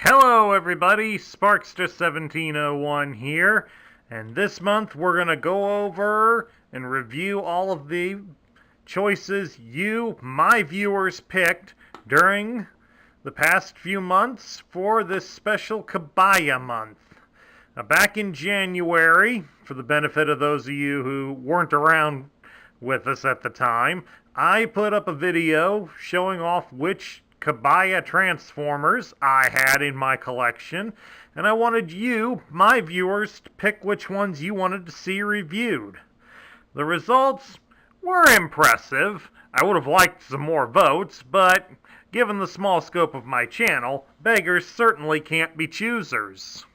Hello everybody, Sparkster1701 here, and this month we're going to go over and review all of the choices you, my viewers, picked during the past few months for this special Kabaya month. Now, back in January, for the benefit of those of you who weren't around with us at the time, I put up a video showing off which Kabaya Transformers I had in my collection, and I wanted you, my viewers, to pick which ones you wanted to see reviewed. The results were impressive. I would have liked some more votes, but given the small scope of my channel, beggars certainly can't be choosers.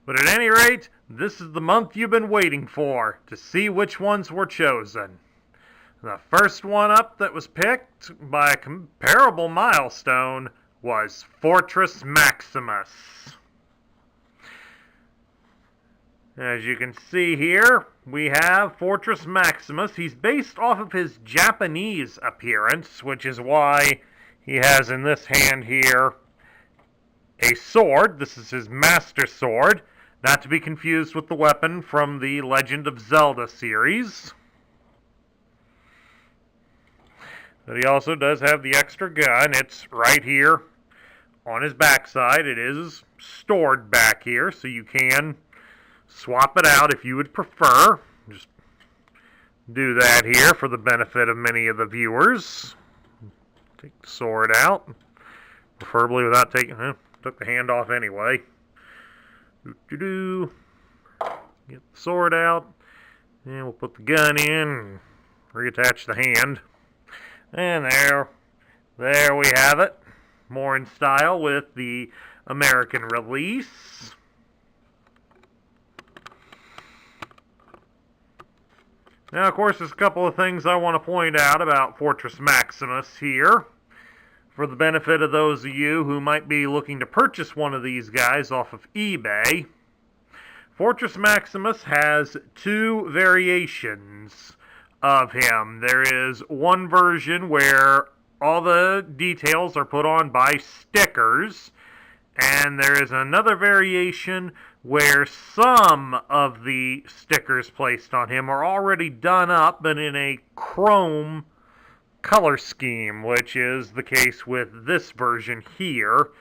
But at any rate, this is the month you've been waiting for, to see which ones were chosen. The first one up that was picked by a comparable milestone was Fortress Maximus. As you can see here, we have Fortress Maximus. He's based off of his Japanese appearance, which is why he has in this hand here a sword. This is his Master Sword, not to be confused with the weapon from the Legend of Zelda series. But he also does have the extra gun. It's right here on his backside. It is stored back here, so you can swap it out if you would prefer. Just do that here for the benefit of many of the viewers. Take the sword out, preferably without taking. Took the hand off anyway. Get the sword out, and we'll put the gun in and reattach the hand. And there we have it. More in style with the American release. Now, of course, there's a couple of things I want to point out about Fortress Maximus here, for the benefit of those of you who might be looking to purchase one of these guys off of eBay. Fortress Maximus has two variations of him. There is one version where all the details are put on by stickers, and there is another variation where some of the stickers placed on him are already done up but in a chrome color scheme, which is the case with this version here.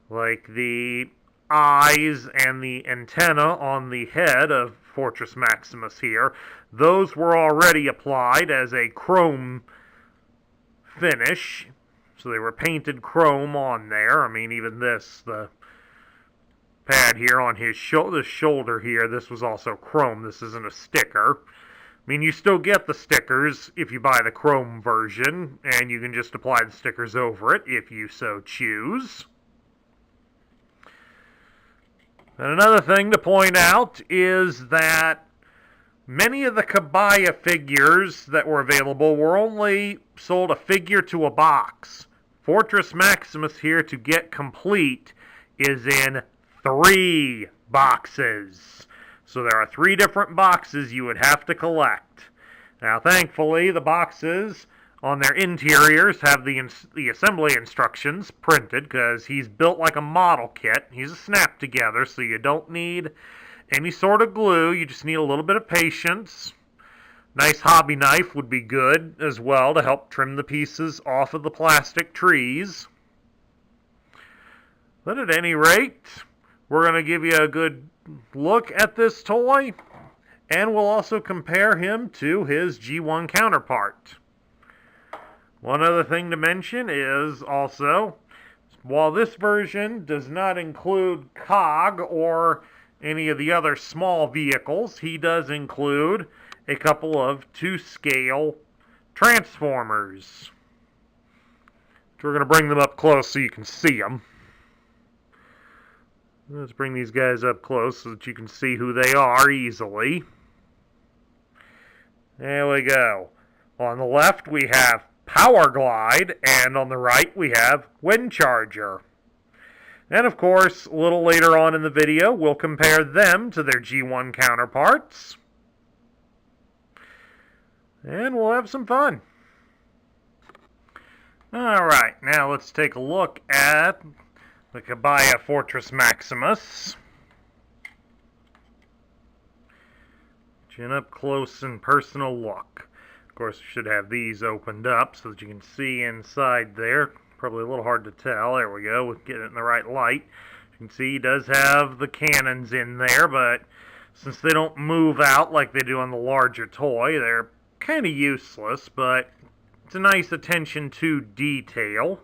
Like the eyes and the antenna on the head of Fortress Maximus here, those were already applied as a chrome finish, so they were painted chrome on there. I mean, even this, the pad here on his shoulder here, this was also chrome. This isn't a sticker. I mean, you still get the stickers if you buy the chrome version, and you can just apply the stickers over it if you so choose. And another thing to point out is that many of the Kabaya figures that were available were only sold a figure to a box. Fortress Maximus here, to get complete, is in 3 boxes. So there are 3 different boxes you would have to collect. Now, thankfully, the boxes on their interiors have the assembly instructions printed, because he's built like a model kit. He's a snap together, so you don't need any sort of glue. You just need a little bit of patience. Nice hobby knife would be good as well to help trim the pieces off of the plastic trees. But at any rate, we're going to give you a good look at this toy, and we'll also compare him to his G1 counterpart. One other thing to mention is also, while this version does not include COG or any of the other small vehicles, he does include a couple of 2-scale Transformers. So we're going to bring them up close so you can see them. Let's bring these guys up close so that you can see who they are easily. There we go. On the left we have Power Glide, and on the right we have Wind Charger. And of course, a little later on in the video, we'll compare them to their G1 counterparts. And we'll have some fun. Alright, now let's take a look at the Kabaya Fort Maximus. Chin up close and personal look. Of course, you should have these opened up so that you can see inside there. Probably a little hard to tell. There we go. We'll get it in the right light. You can see he does have the cannons in there, but since they don't move out like they do on the larger toy, they're kind of useless, but it's a nice attention to detail.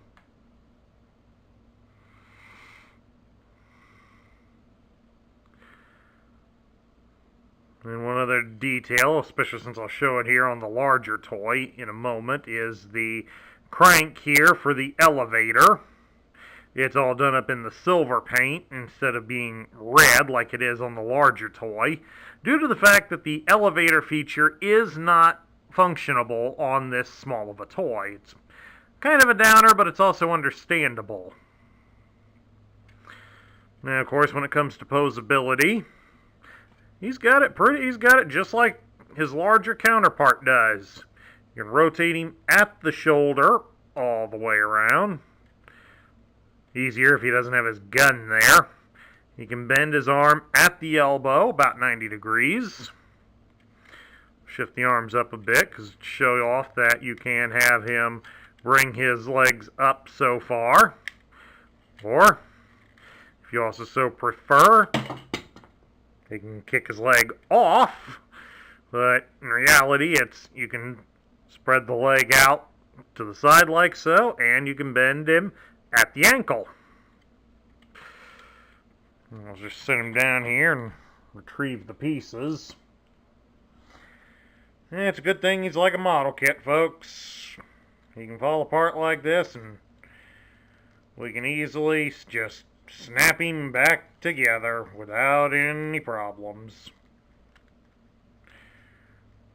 And one other detail, especially since I'll show it here on the larger toy in a moment, is the crank here for the elevator. It's all done up in the silver paint instead of being red like it is on the larger toy, due to the fact that the elevator feature is not functionable on this small of a toy. It's kind of a downer, but it's also understandable. Now, of course, when it comes to posability, he's got it just like his larger counterpart does. You can rotate him at the shoulder all the way around. Easier if he doesn't have his gun there. He can bend his arm at the elbow about 90 degrees. Shift the arms up a bit to show off that you can have him bring his legs up so far. Or, if you also so prefer, he can kick his leg off, but in reality, you can spread the leg out to the side like so, and you can bend him at the ankle. I'll just set him down here and retrieve the pieces. And it's a good thing he's like a model kit, folks. He can fall apart like this, and we can easily just snap him back together without any problems.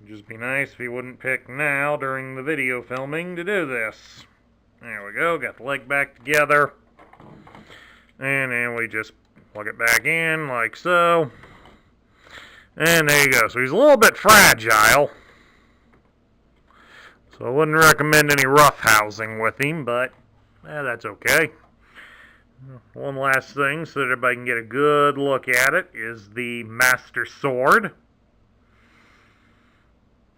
It'd just be nice if he wouldn't pick now during the video filming to do this. There we go, got the leg back together. And then we just plug it back in like so. And there you go. So he's a little bit fragile. So I wouldn't recommend any rough housing with him, but that's okay. One last thing so that everybody can get a good look at it is the Master Sword.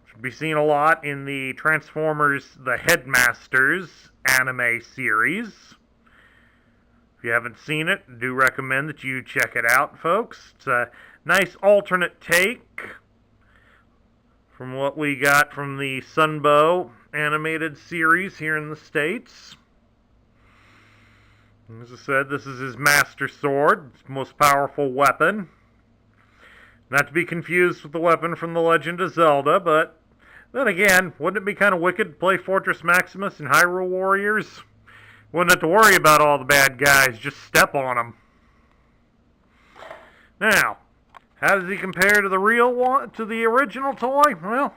Should be seen a lot in the Transformers The Headmasters anime series. If you haven't seen it, do recommend that you check it out, folks. It's a nice alternate take from what we got from the Sunbow animated series here in the States. As I said, this is his Master Sword, his most powerful weapon. Not to be confused with the weapon from The Legend of Zelda, but then again, wouldn't it be kind of wicked to play Fortress Maximus in Hyrule Warriors? Wouldn't have to worry about all the bad guys, just step on them. Now, how does he compare to the original toy? Well,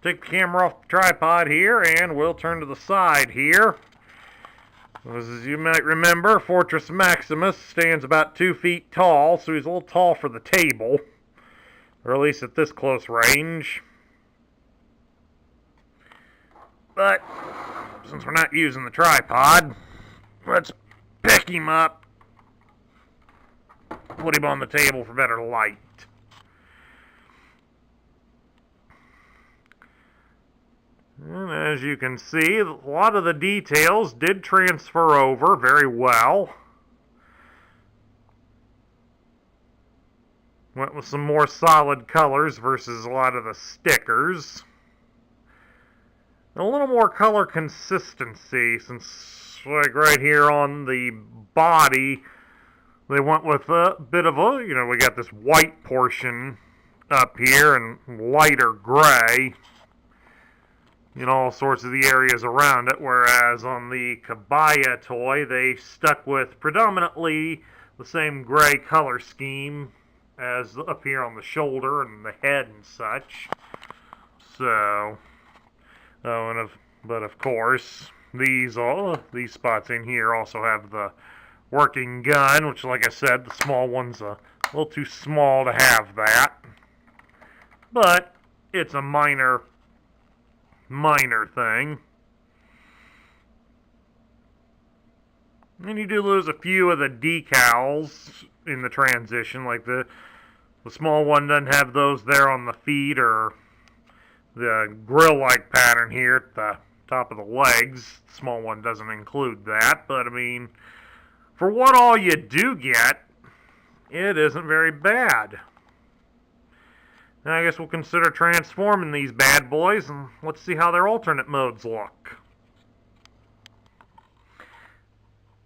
take the camera off the tripod here, and we'll turn to the side here. As you might remember, Fortress Maximus stands about 2 feet tall, so he's a little tall for the table. Or at least at this close range. But since we're not using the tripod, let's pick him up, put him on the table for better light. And as you can see, a lot of the details did transfer over very well. Went with some more solid colors versus a lot of the stickers. A little more color consistency, since like right here on the body, they went with a bit of a, we got this white portion up here and lighter gray in all sorts of the areas around it, whereas on the Kabaya toy, they stuck with predominantly the same gray color scheme as up here on the shoulder and the head and such. So, but of course, these spots in here also have the working gun, which, like I said, the small one's a little too small to have that. But it's a minor thing. And you do lose a few of the decals in the transition, like the small one doesn't have those there on the feet, or the grill-like pattern here at the top of the legs. The small one doesn't include that, but I mean, for what all you do get, it isn't very bad. Now I guess we'll consider transforming these bad boys, and let's see how their alternate modes look.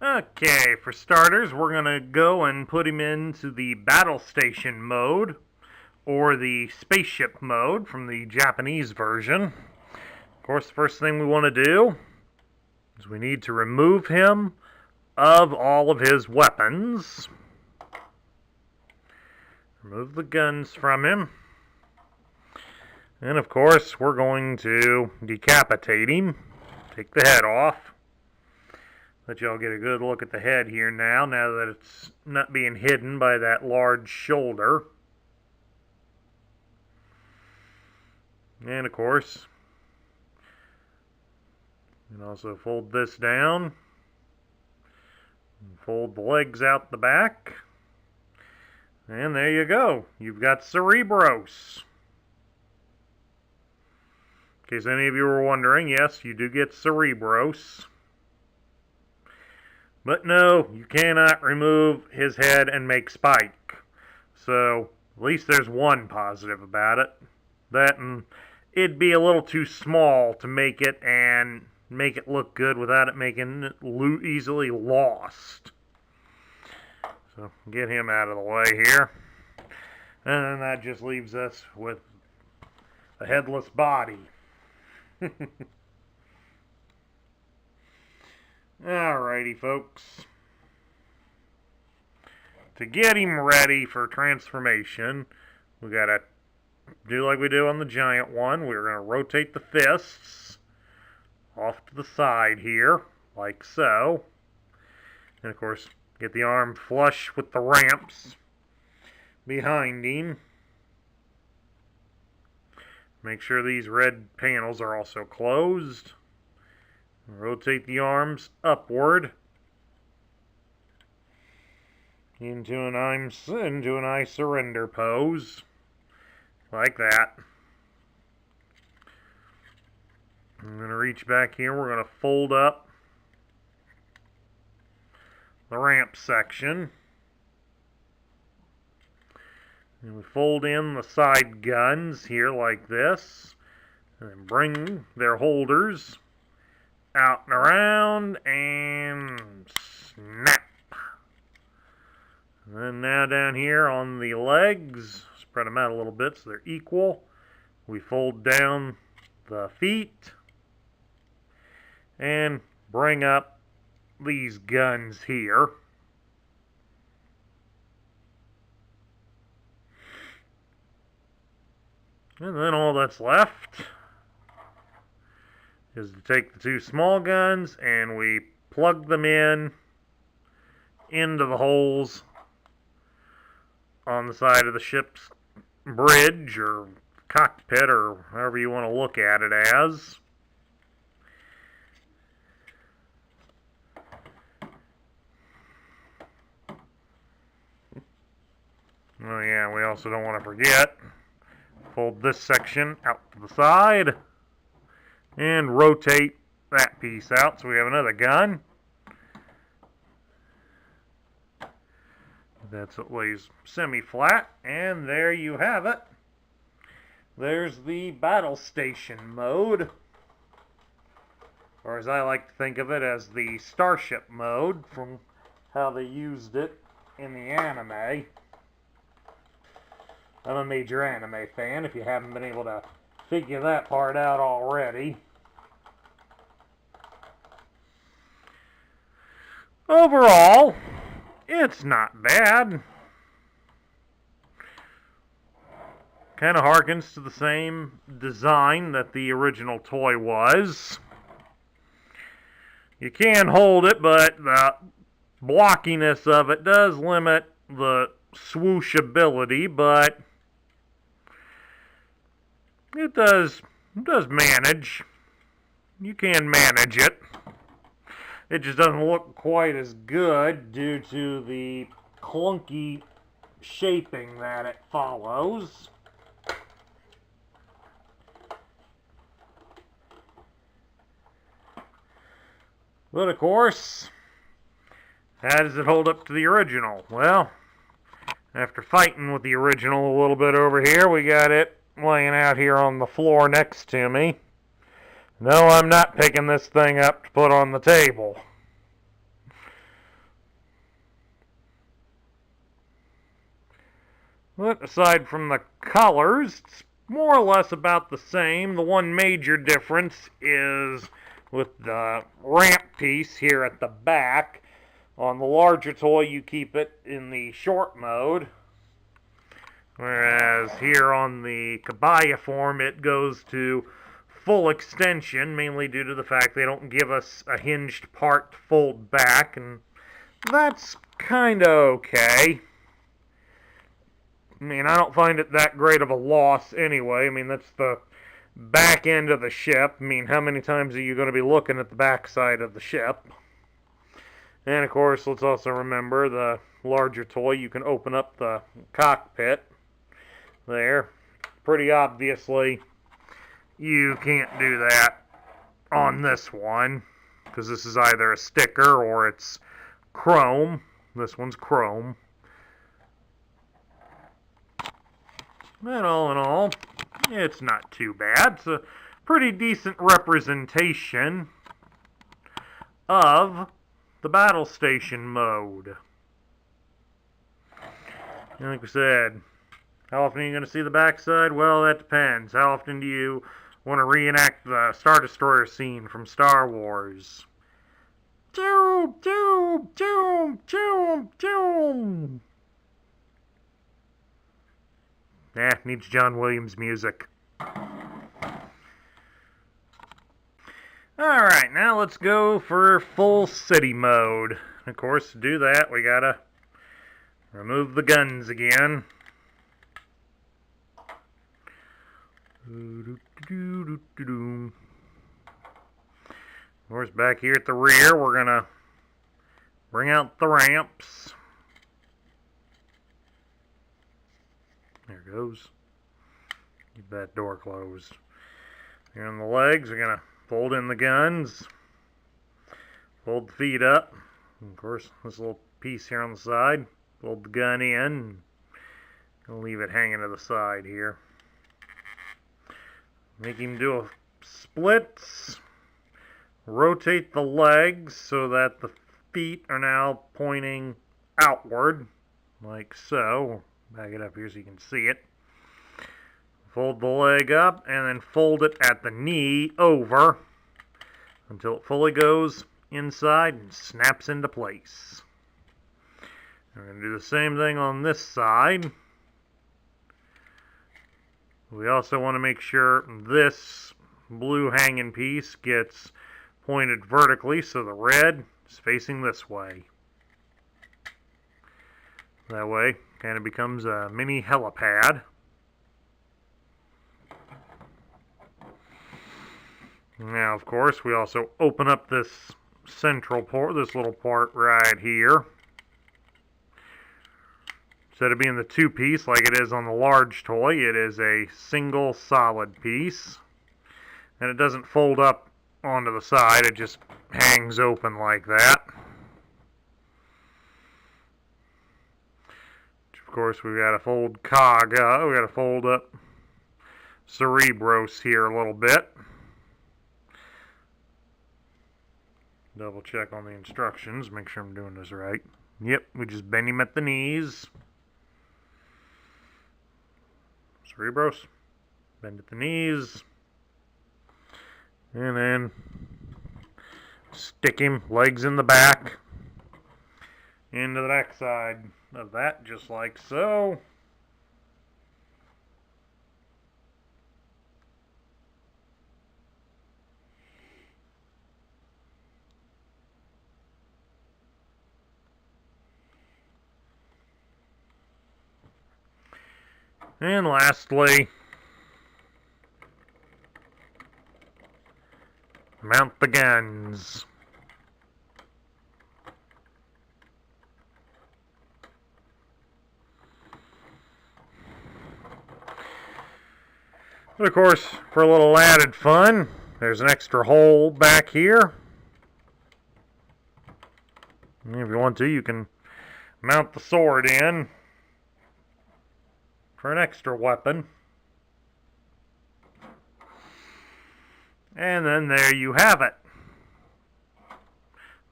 Okay, for starters, we're going to go and put him into the battle station mode, or the spaceship mode from the Japanese version. Of course, the first thing we want to do is we need to remove him of all of his weapons. Remove the guns from him. And of course, we're going to decapitate him, take the head off. Let y'all get a good look at the head here now that it's not being hidden by that large shoulder. And of course, you can also fold this down, and fold the legs out the back, and there you go. You've got Cerebros. In case any of you were wondering, yes, you do get Cerebros. But no, you cannot remove his head and make Spike. So, at least there's one positive about it. That, and it'd be a little too small to make it and make it look good without it making it easily lost. So, get him out of the way here. And then that just leaves us with a headless body. Alrighty, folks. To get him ready for transformation, we gotta do like we do on the giant one. We're gonna rotate the fists off to the side here, like so. And of course, get the arm flush with the ramps behind him. Make sure these red panels are also closed. Rotate the arms upward into an I surrender pose, like that. I'm going to reach back here. We're going to fold up the ramp section. And we fold in the side guns here like this, and then bring their holders out and around, and snap. And then now down here on the legs, spread them out a little bit so they're equal. We fold down the feet and bring up these guns here. And then all that's left is to take the two small guns and we plug them into the holes on the side of the ship's bridge or cockpit, or however you want to look at it as. Oh yeah, we also don't want to forget, fold this section out to the side and rotate that piece out so we have another gun. That's what lays semi-flat, and there you have it. There's the battle station mode, or as I like to think of it, as the starship mode from how they used it in the anime. I'm a major anime fan, if you haven't been able to figure that part out already. Overall, it's not bad. Kind of harkens to the same design that the original toy was. You can hold it, but the blockiness of it does limit the swooshability, but it does manage. You can manage it. it just doesn't look quite as good due to the clunky shaping that it follows. But of course, how does it hold up to the original? Well, after fighting with the original a little bit over here, we got it laying out here on the floor next to me. No, I'm not picking this thing up to put on the table. But aside from the colors, it's more or less about the same. The one major difference is with the ramp piece here at the back. On the larger toy, you keep it in the short mode, whereas here on the Kabaya form, it goes to full extension, mainly due to the fact they don't give us a hinged part to fold back, and that's kinda okay. I mean, I don't find it that great of a loss anyway. I mean, that's the back end of the ship. I mean, how many times are you going to be looking at the back side of the ship? And of course, let's also remember the larger toy, you can open up the cockpit there. Pretty obviously, you can't do that on this one, because this is either a sticker or it's chrome. This one's chrome. And all in all, it's not too bad. It's a pretty decent representation of the battle station mode. And like we said, how often are you going to see the backside? Well, that depends. How often do you want to reenact the Star Destroyer scene from Star Wars? Doom, doom, doom, doom, doom. Needs John Williams music. Alright, now let's go for full city mode. Of course, to do that, we gotta remove the guns again. Of course, back here at the rear, we're gonna bring out the ramps. There it goes. Keep that door closed. Here on the legs, we're going to fold in the guns. Fold the feet up. And of course, this little piece here on the side. Fold the gun in. And leave it hanging to the side here. Make him do a splits. Rotate the legs so that the feet are now pointing outward. Like so. Back it up here so you can see it. Fold the leg up and then fold it at the knee over until it fully goes inside and snaps into place. We're going to do the same thing on this side. We also want to make sure this blue hanging piece gets pointed vertically so the red is facing this way. That way, kind of becomes a mini helipad. Now, of course, we also open up this central port, this little part right here. Instead of being the two-piece like it is on the large toy, it is a single solid piece. And it doesn't fold up onto the side, it just hangs open like that. Of course, we've got to fold Kaga. We've got to fold up Cerebros here a little bit. Double check on the instructions, make sure I'm doing this right. Yep, we just bend him at the knees. Cerebros, bend at the knees. And then stick him, legs in the back, into the back side of that, just like so. And lastly, mount the guns. And of course, for a little added fun, there's an extra hole back here. And if you want to, you can mount the sword in for an extra weapon. And then there you have it.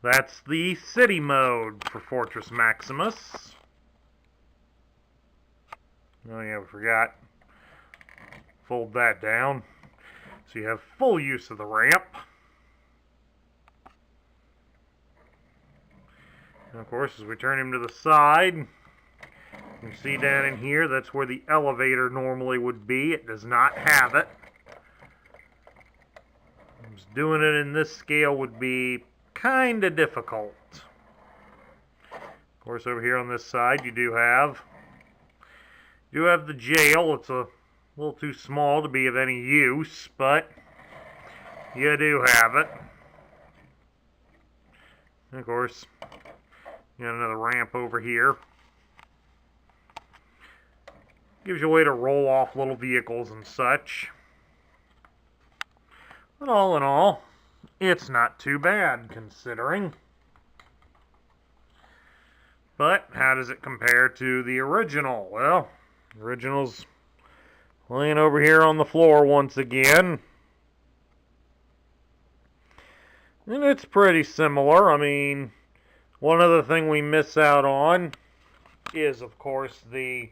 That's the city mode for Fortress Maximus. Oh yeah, we forgot. Fold that down. So you have full use of the ramp. And of course, as we turn him to the side, you can see down in here, that's where the elevator normally would be. It does not have it. Just doing it in this scale would be kind of difficult. Of course, over here on this side, you do have the jail. It's a little too small to be of any use, but you do have it. And of course, you got another ramp over here. Gives you a way to roll off little vehicles and such. But all in all, it's not too bad considering. But how does it compare to the original? Well, the original's laying over here on the floor once again. And it's pretty similar. I mean, one other thing we miss out on is, of course, the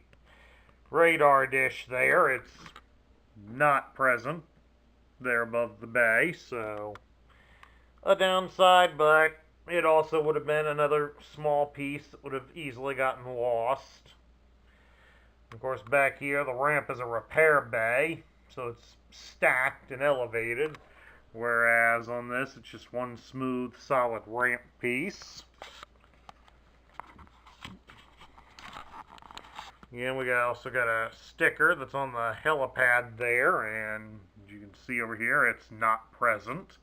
radar dish there. It's not present there above the bay, so a downside, but it also would have been another small piece that would have easily gotten lost. Of course, back here, the ramp is a repair bay, so it's stacked and elevated, whereas on this, it's just one smooth, solid ramp piece. Again, we also got a sticker that's on the helipad there, and as you can see over here, it's not present.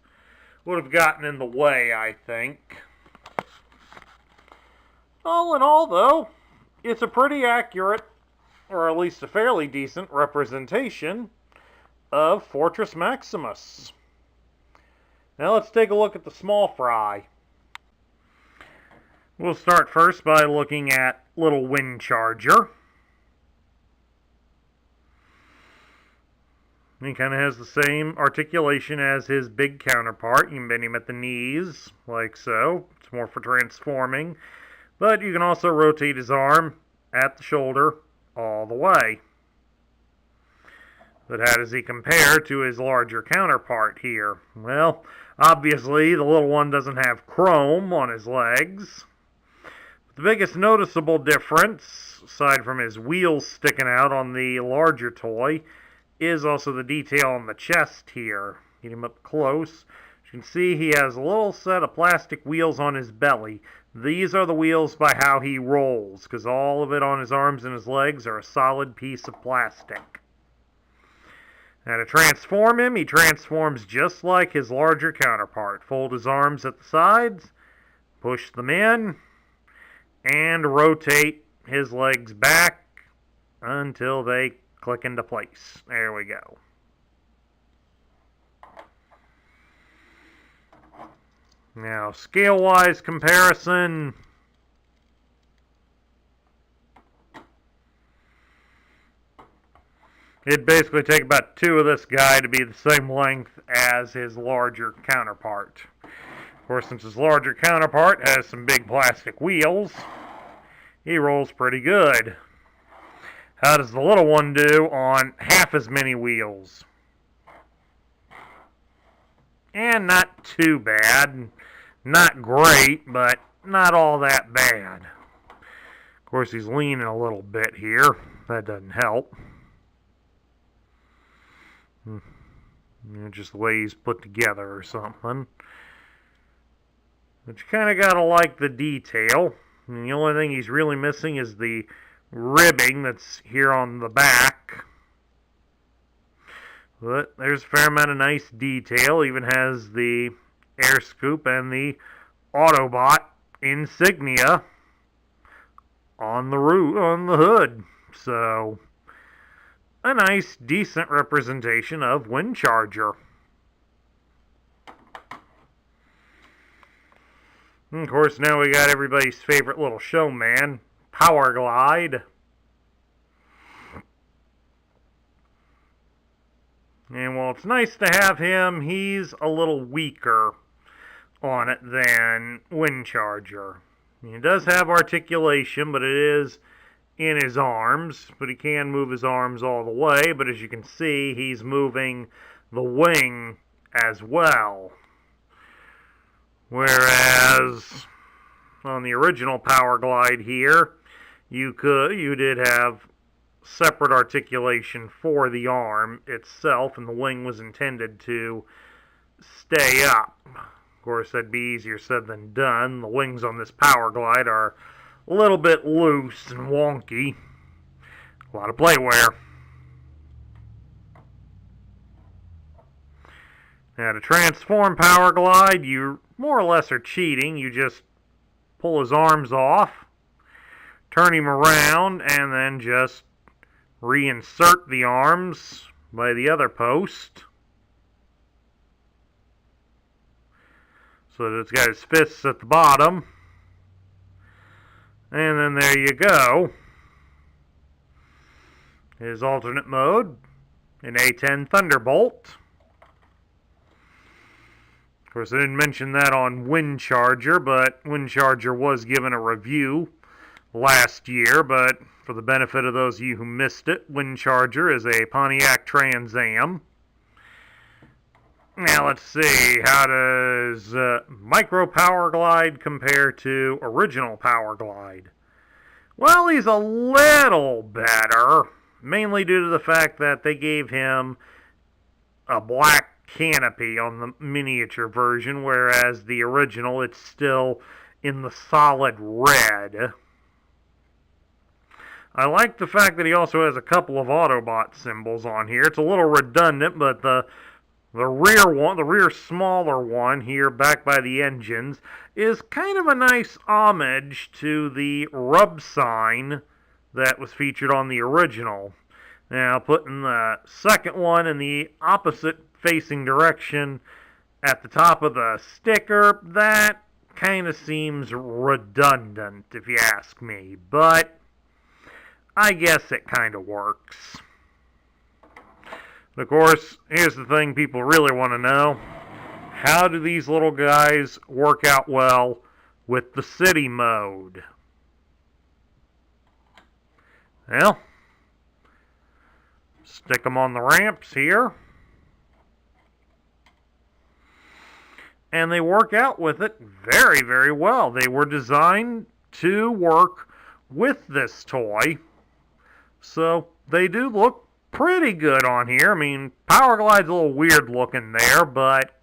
Would have gotten in the way, I think. All in all, though, it's a pretty accurate, or at least a fairly decent representation of Fortress Maximus. Now let's take a look at the small fry. We'll start first by looking at Little Wind Charger. He kind of has the same articulation as his big counterpart. You can bend him at the knees, like so. It's more for transforming. But you can also rotate his arm at the shoulder all the way. But how does he compare to his larger counterpart here? Well, obviously the little one doesn't have chrome on his legs. The biggest noticeable difference, aside from his wheels sticking out on the larger toy, is also the detail on the chest here. Get him up close. As you can see, he has a little set of plastic wheels on his belly. These are the wheels by how he rolls, because all of it on his arms and his legs are a solid piece of plastic. Now to transform him, he transforms just like his larger counterpart. Fold his arms at the sides, push them in, and rotate his legs back until they click into place. There we go. Now, scale-wise comparison. It'd basically take about 2 of this guy to be the same length as his larger counterpart. Of course, since his larger counterpart has some big plastic wheels, he rolls pretty good. How does the little one do on half as many wheels? And not too bad. Not great, but not all that bad. Of course, he's leaning a little bit here. That doesn't help. Just the way he's put together or something. But you kind of got to like the detail. And the only thing he's really missing is the ribbing that's here on the back. But there's a fair amount of nice detail. Even has the air scoop and the Autobot insignia on the hood. So a nice, decent representation of Windcharger. And of course, now we got everybody's favorite little showman, Powerglide. And while it's nice to have him, he's a little weaker on it than Windcharger. He does have articulation, but it is in his arms, but he can move his arms all the way, but as you can see, he's moving the wing as well. Whereas on the original Powerglide here, you did have separate articulation for the arm itself, and the wing was intended to stay up. Of course, that'd be easier said than done. The wings on this Powerglide are a little bit loose and wonky. A lot of playwear. Now, to transform Powerglide, you more or less are cheating. You just pull his arms off, turn him around, and then just reinsert the arms by the other post. So that it's got his fists at the bottom. And then there you go. His alternate mode, an A10 Thunderbolt. Of course, I didn't mention that on Windcharger, but Windcharger was given a review last year, but for the benefit of those of you who missed it, Windcharger is a Pontiac Trans Am. Now let's see, how does Micro Powerglide compare to original Powerglide? Well, he's a little better, mainly due to the fact that they gave him a black canopy on the miniature version, whereas the original, it's still in the solid red. I like the fact that he also has a couple of Autobot symbols on here. It's a little redundant, but the rear one, the rear smaller one here back by the engines, is kind of a nice homage to the rub sign that was featured on the original. Now, putting the second one in the opposite facing direction at the top of the sticker, that kind of seems redundant, if you ask me. But I guess it kind of works. Of course, here's the thing people really want to know. How do these little guys work out well with the city mode? Well, stick them on the ramps here. And they work out with it very, very well. They were designed to work with this toy. So they do look pretty good on here. I mean, Powerglide's a little weird looking there, but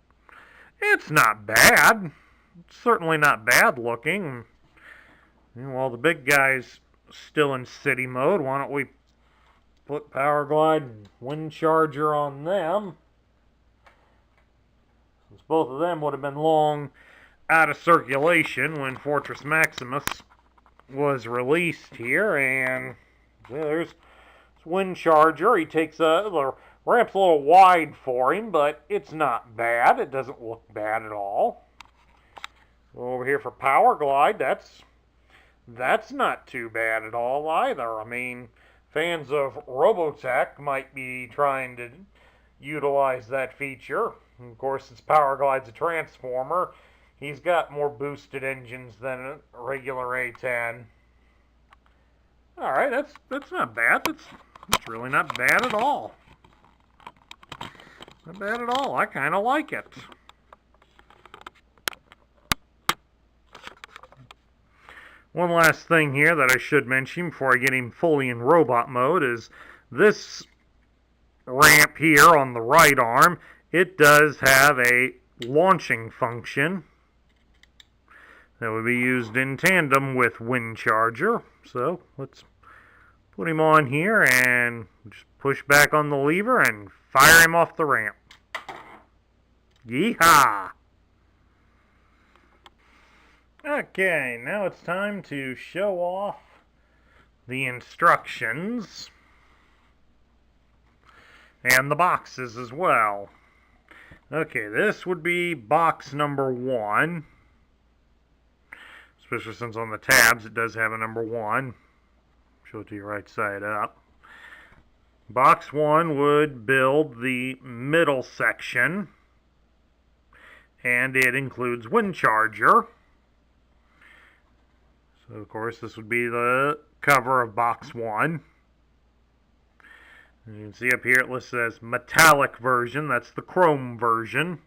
it's not bad. It's certainly not bad looking. While the big guy's still in city mode, why don't we put Powerglide and Windcharger on them? Since both of them would have been long out of circulation when Fortress Maximus was released here, and there's Windcharger. He takes the ramp's a little wide for him, but it's not bad. It doesn't look bad at all. Over here for Powerglide, that's not too bad at all either. I mean, fans of Robotech might be trying to utilize that feature. And of course, since Powerglide's a transformer, he's got more boosted engines than a regular A10. Alright, that's not bad. That's really not bad at all. Not bad at all. I kind of like it. One last thing here that I should mention before I get him fully in robot mode is this ramp here on the right arm. It does have a launching function that would be used in tandem with Windcharger. So let's put him on here and just push back on the lever and fire him off the ramp. Yeehaw! Okay, now it's time to show off the instructions. and the boxes as well. Okay, this would be box number 1. Especially since on the tabs it does have a number 1. Show it to you right side up. Box 1 would build the middle section, and it includes wind charger. So of course this would be the cover of box 1. And you can see up here it lists as metallic version. That's the chrome version.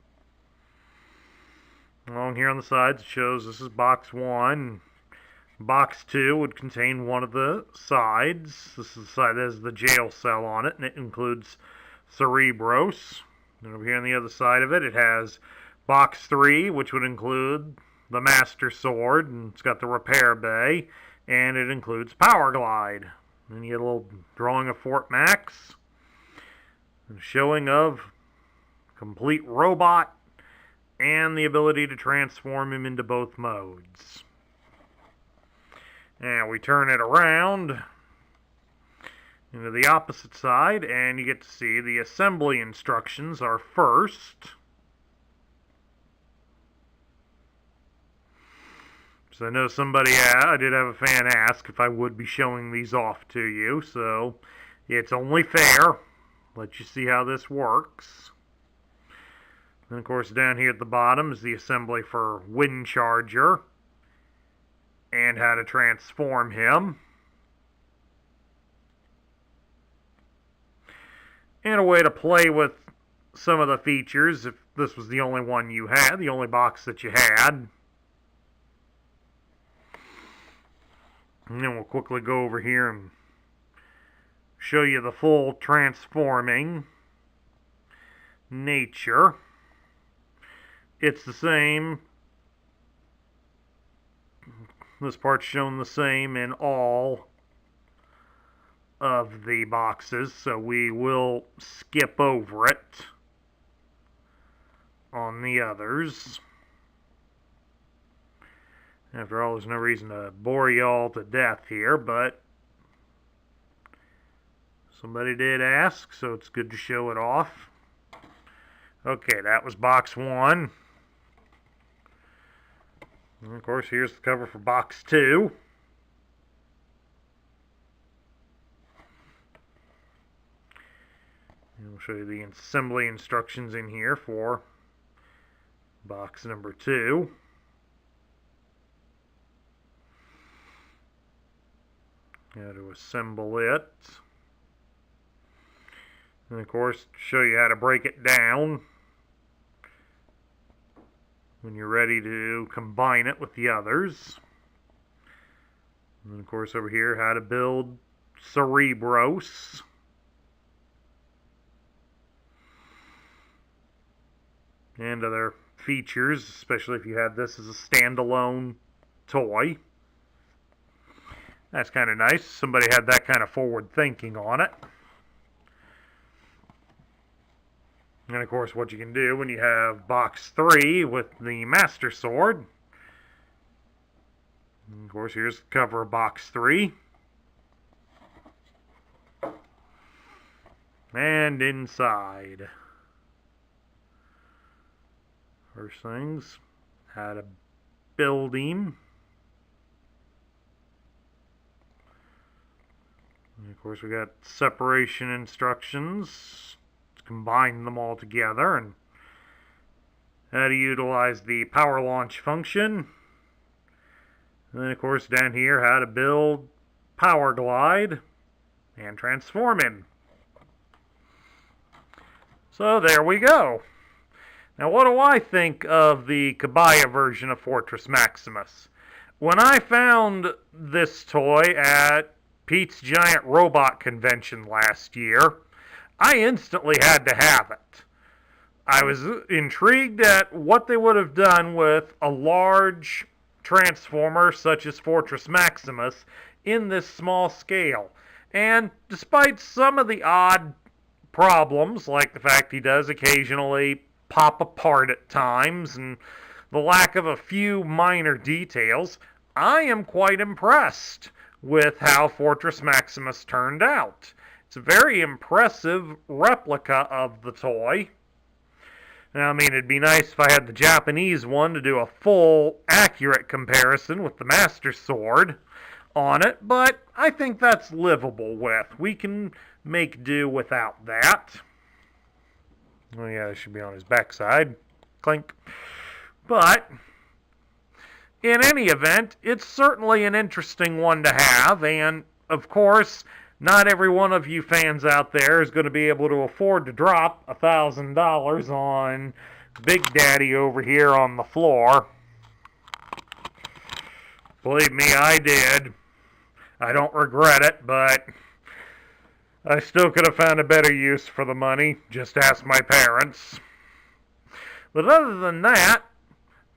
Along here on the sides it shows this is box 1. Box 2 would contain one of the sides. This is the side that has the jail cell on it, and it includes Cerebros. And over here on the other side of it, it has box 3, which would include the Master Sword, and it's got the repair bay, and it includes Power Glide. And you get a little drawing of Fort Max, and showing of complete robot, and the ability to transform him into both modes. And we turn it around into the opposite side, and you get to see the assembly instructions are first. So I know I did have a fan ask if I would be showing these off to you, so it's only fair. Let you see how this works. And of course down here at the bottom is the assembly for Wind Charger, and how to transform him. And a way to play with some of the features if this was the only one you had, the only box that you had. And then we'll quickly go over here and show you the full transforming nature. It's the same. This part's shown the same in all of the boxes, so we will skip over it on the others. After all, there's no reason to bore you all to death here, but somebody did ask, so it's good to show it off. Okay, that was box 1. And of course, here's the cover for box 2. And we'll show you the assembly instructions in here for box number 2. How to assemble it. And of course, show you how to break it down when you're ready to combine it with the others. And of course over here, how to build Cerebros. And other features, especially if you had this as a standalone toy. That's kind of nice. Somebody had that kind of forward thinking on it. And of course what you can do when you have box 3 with the Master Sword. And of course here's the cover of box 3. And inside. First things, how to build him. And of course we got separation instructions. Combine them all together, and how to utilize the power launch function. And then of course down here how to build Power Glide and transform him. So there we go. Now what do I think of the Kabaya version of Fortress Maximus? When I found this toy at Pete's Giant Robot Convention last year, I instantly had to have it. I was intrigued at what they would have done with a large transformer such as Fortress Maximus in this small scale. And despite some of the odd problems, like the fact he does occasionally pop apart at times and the lack of a few minor details, I am quite impressed with how Fortress Maximus turned out. It's a very impressive replica of the toy. Now, I mean, it'd be nice if I had the Japanese one to do a full, accurate comparison with the Master Sword on it, but I think that's livable with. We can make do without that. Oh yeah, it should be on his backside. Clink. But, in any event, it's certainly an interesting one to have, and, of course, not every one of you fans out there is going to be able to afford to drop $1,000 on Big Daddy over here on the floor. Believe me, I did. I don't regret it, but I still could have found a better use for the money. Just ask my parents. But other than that,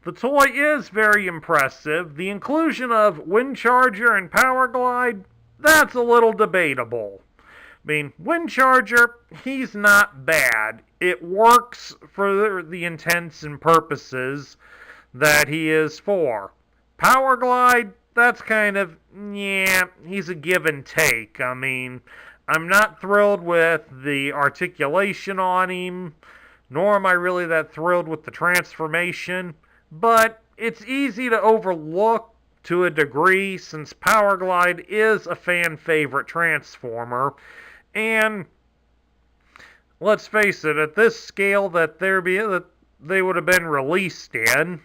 the toy is very impressive. The inclusion of Wind Charger and Power Glide, that's a little debatable. I mean, Wind Charger, he's not bad. It works for the intents and purposes that he is for. Power Glide, that's kind of, yeah, he's a give and take. I mean, I'm not thrilled with the articulation on him, nor am I really that thrilled with the transformation, but it's easy to overlook to a degree, since Power Glide is a fan favorite transformer, and let's face it, at this scale that they would have been released in,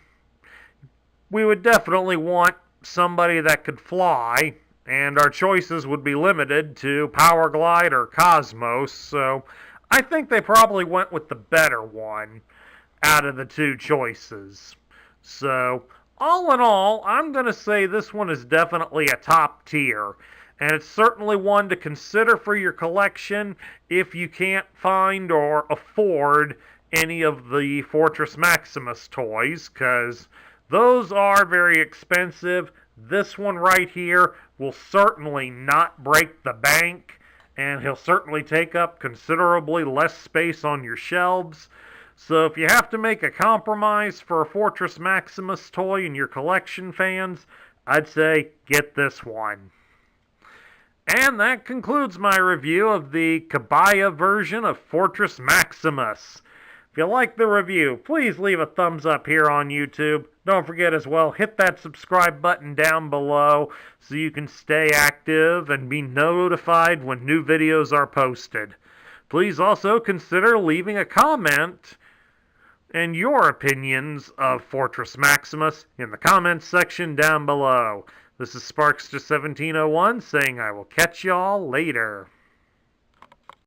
we would definitely want somebody that could fly, and our choices would be limited to Power Glide or Cosmos, so I think they probably went with the better one out of the two choices. So, all in all, I'm going to say this one is definitely a top tier, and it's certainly one to consider for your collection if you can't find or afford any of the Fortress Maximus toys, because those are very expensive. This one right here will certainly not break the bank, and he'll certainly take up considerably less space on your shelves. So if you have to make a compromise for a Fortress Maximus toy in your collection, fans, I'd say get this one. And that concludes my review of the Kabaya version of Fortress Maximus. If you like the review, please leave a thumbs up here on YouTube. Don't forget as well, hit that subscribe button down below so you can stay active and be notified when new videos are posted. Please also consider leaving a comment and your opinions of Fortress Maximus in the comments section down below. This is Sparks1701 saying I will catch y'all later.